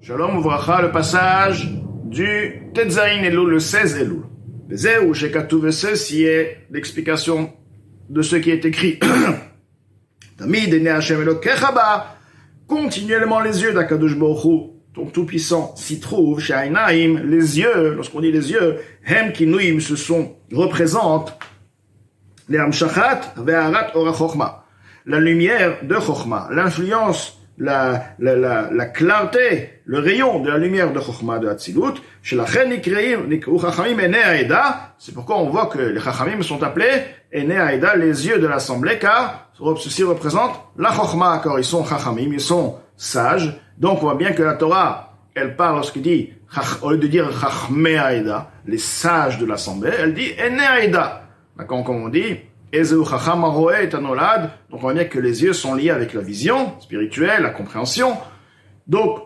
Shalom Uvracha, le passage du Tetzaïn Elul, le 16 Elul. Zéou Shekatuv, ceci est l'explication de ce qui est écrit. Tamid ene Hashem Elokecha ba, continuellement les yeux d'Akadosh Baruch Hu, ton tout-puissant, s'y trouvent, Shainaim, les yeux, lorsqu'on dit les yeux, Hem Kinuim, représentent les Amshachat ve'arat ora Chochma, la lumière de Chochma, l'influence, la clarté, le rayon de la lumière de Chochma de Hatzilut, chez la Chen Nikru Chachamim Ene Haeda, c'est pourquoi on voit que les Chachamim sont appelés Ene Haeda, les yeux de l'assemblée, car ceci représente la Chochma, car ils sont Chachamim, ils sont sages, donc on voit bien que la Torah, elle parle lorsqu'il dit, au lieu de dire Chachmei Haeda, les sages de l'assemblée, elle dit Ene Haeda, d'accord, comme on dit, donc on voit bien que les yeux sont liés avec la vision spirituelle, la compréhension. Donc,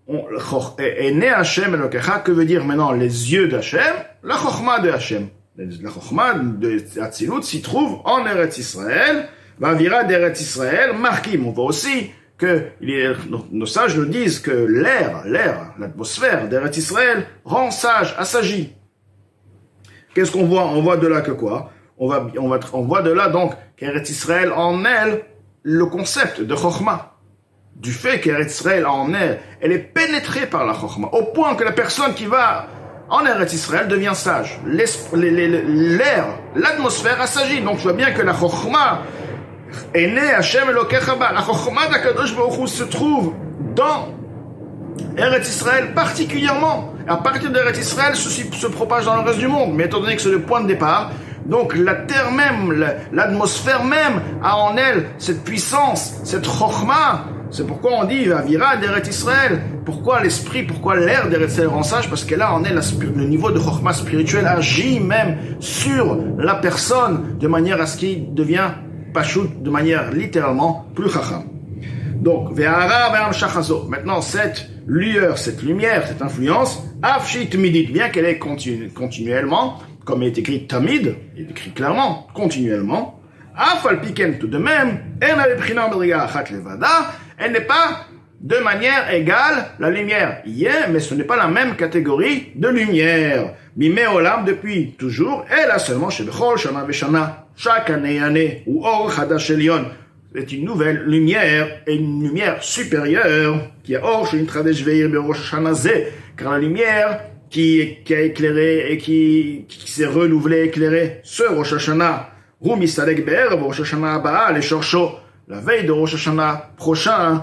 Ene Hashem Elokecha, que veut dire maintenant les yeux d'Hashem? La Chochma de Hashem. La Chochma de Hatzilut s'y trouve en Eretz Israël, Vavira d'Eretz Israël, Markim. On voit aussi que nos sages nous disent que l'air, l'atmosphère d'Eretz Israël rend sage, assagi. Qu'est-ce qu'on voit? On voit de là que quoi? On voit de là donc qu'Eretz Israël en elle, le concept de Chochma, du fait qu'Eretz Israël en elle est pénétrée par la Chochma, au point que la personne qui va en Eretz Israël devient sage. L'air, l'atmosphère assagit. Donc tu vois bien que la Chochma est née Hashem Elokecha ba. La Chochma d'Akadosh Baruch Hu se trouve dans Eretz Israël particulièrement. À partir d'Eretz Israël, ceci se propage dans le reste du monde. Mais étant donné que c'est le point de départ, donc la terre même, l'atmosphère même a en elle cette puissance, cette chokhma. C'est pourquoi on dit Avira d'Eretz Israël. Pourquoi l'esprit, pourquoi l'air d'Eretz Israël rend sage? Parce qu'elle a en elle le niveau de chokhma spirituel agit même sur la personne de manière à ce qu'il devient pachout, de manière littéralement plus chacham. Donc Ve'ara ve'am shachazo. Maintenant cette lueur, cette lumière, cette influence, afshit midit, bien qu'elle est continuellement, comme il est écrit tamid, il est écrit clairement, continuellement, afal piken tout de même, elle n'est pas de manière égale la lumière. Mais ce n'est pas la même catégorie de lumière. Mimé olam depuis toujours, elle a seulement chez Bechol, Shana Veshana, chaque année, ou Or Chadash Elion. C'est une nouvelle lumière, et une lumière supérieure, qui est Or Shin Tradesh Veir Berosh Hashanah Zeh, car la lumière qui a éclairé et qui s'est renouvelé, éclairé ce Rosh Hashanah, Rumi Sadek Be'er, Rosh Hashanah Abba, les Shorcho, la veille de Rosh Hashanah prochain,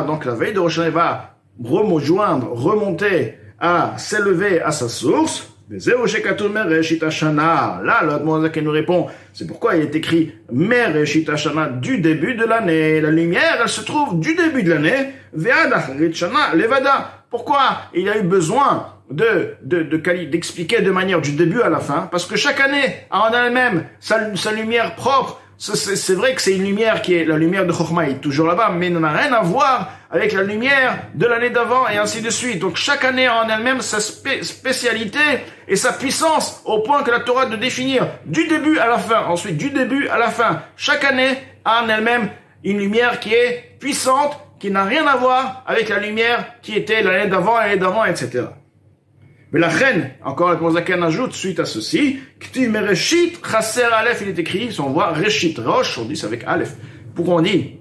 donc la veille de Rosh Hashanah, il va remonter à s'élever à sa source. Là, l'Admorazak nous répond, c'est pourquoi il est écrit Mereshit Hashana, du début de l'année. La lumière, elle se trouve du début de l'année, Ve'adachrit Shana Levada. Pourquoi il a eu besoin d'expliquer de manière du début à la fin? Parce que chaque année a en elle-même sa lumière propre. C'est vrai que c'est une lumière qui est la lumière de Chochma, est toujours là-bas, mais n'a rien à voir avec la lumière de l'année d'avant et ainsi de suite. Donc chaque année a en elle-même sa spécialité et sa puissance au point que la Torah de définir du début à la fin. Ensuite, du début à la fin, chaque année a en elle-même une lumière qui est puissante, qui n'a rien à voir avec la lumière qui était l'année d'avant, etc. Mais la reine, encore le Mozaken ajoute, suite à ceci, Ktiv Mereshit, Chaser Aleph, il est écrit, si on voit Reshit, Rosh, on dit c'est avec Aleph. Pourquoi on dit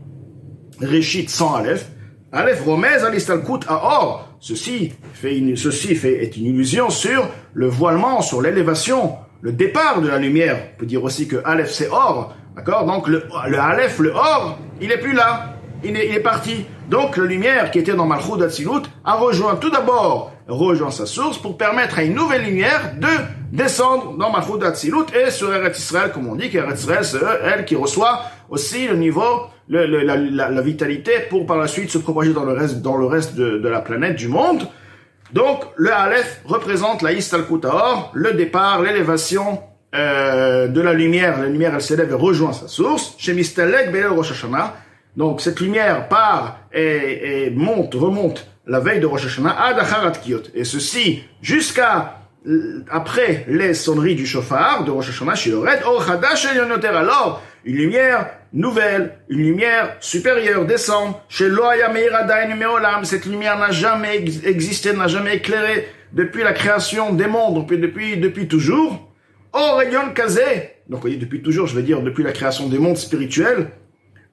Reshit sans Aleph? Aleph Romez Alistalkut à Or. Ceci est une illusion sur le voilement, sur l'élévation, le départ de la lumière. On peut dire aussi que Aleph c'est Or, d'accord? Donc le Aleph, le Or, il est plus là. Il est parti. Donc, la lumière qui était dans Malchut d'Hatzilut a rejoint sa source pour permettre à une nouvelle lumière de descendre dans Malchut d'Hatzilut et sur Eretz Israël, comme on dit, qu'Eretz Israël, c'est elle qui reçoit aussi le niveau, la vitalité pour par la suite se propager dans le reste de la planète, du monde. Donc, le Aleph représente la Istalkut Haor, le départ, l'élévation de la lumière. La lumière, elle s'élève et rejoint sa source. Chez Mistalek Be'el Rosh Hashanah. Donc, cette lumière part et remonte la veille de Rosh Hashanah ad Acharat Kiyot. Et ceci, jusqu'à après les sonneries du shofar de Rosh Hashanah, Shiloret, Or Chadash Elionoter. Alors, une lumière nouvelle, une lumière supérieure descend. Chez Loaya Meiradain Meolam, cette lumière n'a jamais existé, n'a jamais éclairé depuis la création des mondes, depuis toujours. Orayon Kazé, donc oui, depuis toujours, je veux dire depuis la création des mondes spirituels.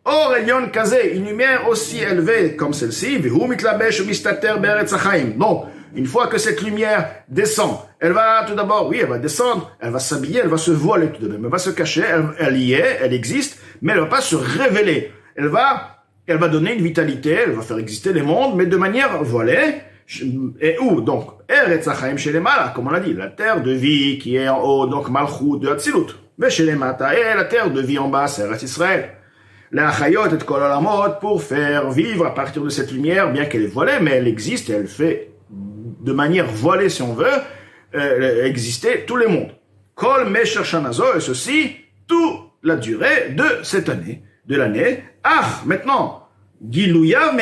Orayon Kazé, une lumière aussi élevée comme celle-ci. Vehu mitlabesh mistater be'eretz hachaim. Donc, une fois que cette lumière descend, elle va tout d'abord, oui, elle va descendre, elle va s'habiller, elle va se voiler tout de même, elle va se cacher, elle y est, elle existe, mais elle va pas se révéler. Elle va donner une vitalité, elle va faire exister les mondes, mais de manière voilée. Et où? Donc, Eretz Hachaim chez les Mala, comme on l'a dit, la terre de vie qui est en haut, donc Malchut de Hatzilut. Mais chez les Mata, et la terre de vie en bas, c'est Eretz Israël. La Chayot et Kol Olamot, pour faire vivre à partir de cette lumière, bien qu'elle est voilée, mais elle existe et elle fait de manière voilée, si on veut, exister tous les mondes. Kol Mesher Shanazo, et ceci, toute la durée de cette année, de l'année. Ah, maintenant, Gilouya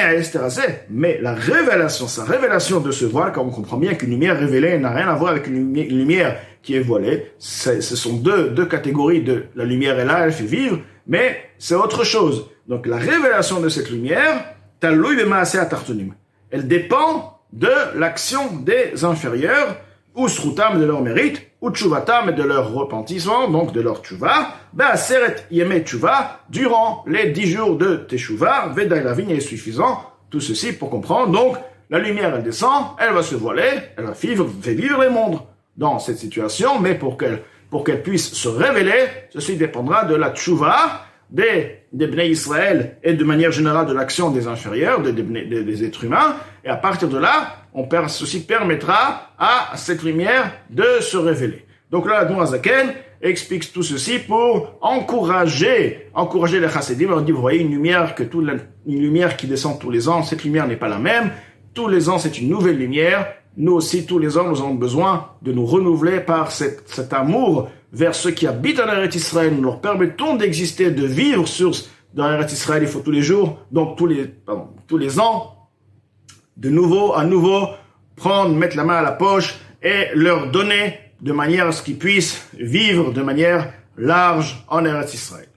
mais la révélation, sa révélation de ce voile, quand on comprend bien qu'une lumière révélée n'a rien à voir avec une lumière qui est voilée, ce sont deux catégories de la lumière est là, elle fait vivre, mais c'est autre chose. Donc la révélation de cette lumière, Taloui b'maaseh atartonim, elle dépend de l'action des inférieurs, ou srutam de leur mérite, ou tchuvatam de leur repentissement, donc de leur tchouva, ba'aseret yemei tchouva, durant les 10 jours de teshuva, vedaï la vigne est suffisant, tout ceci pour comprendre. Donc, la lumière, elle descend, elle va se voiler, elle va faire vivre les mondes dans cette situation, mais pour qu'elle puisse se révéler, ceci dépendra de la tchouva, des Bnei Israël et de manière générale de l'action des inférieurs, des êtres humains, et à partir de là, ceci permettra à cette lumière de se révéler. Donc là, l'Admor HaZaken explique tout ceci pour encourager les chassidim. On dit, vous voyez, une lumière qui descend tous les ans, cette lumière n'est pas la même. Tous les ans, c'est une nouvelle lumière. Nous aussi, tous les ans, nous avons besoin de nous renouveler par cet amour vers ceux qui habitent en Eretz Israël. Nous leur permettons d'exister, de vivre dans Eretz Israël. Il faut tous les jours, donc tous les ans, à nouveau, mettre la main à la poche et leur donner de manière à ce qu'ils puissent vivre de manière large en Eretz Israël.